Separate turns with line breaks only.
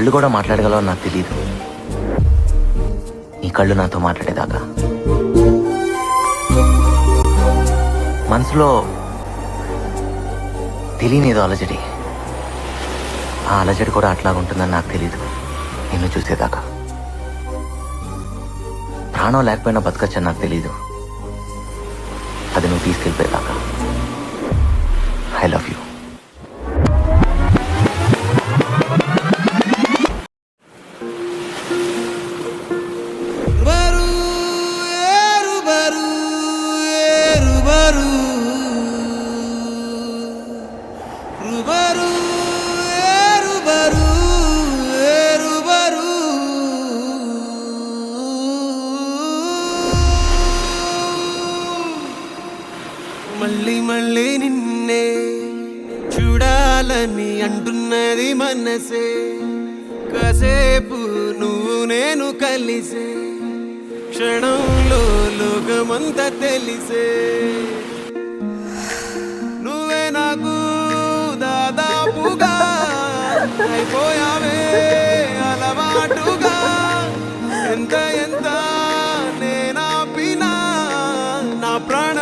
కళ్ళు కూడా మాట్లాడగలవని నాకు తెలియదు. నీ కళ్ళు నాతో మాట్లాడేదాకా మనసులో తెలియనిదో అలజడి. ఆ అలజడి కూడా అట్లాగుంటుందని నాకు తెలీదు నిన్ను చూసేదాకా. ప్రాణం లేకపోయినా బతకచ్చని నాకు తెలీదు అది నువ్వు తీసుకెళ్ళిపోయేదాకా. I love you.
మళ్ళీ మళ్ళీ నిన్నే చూడాలని అంటున్నది మనసే. కాసేపు నువ్వు నేను కలిసే క్షణంలో లోకమంతా తెలిసే. నువ్వే నాకు దాదాపుగా అయిపోయావే అలవాటుగా. ఎంత ఎంత నేనాపినా నా ప్రాణ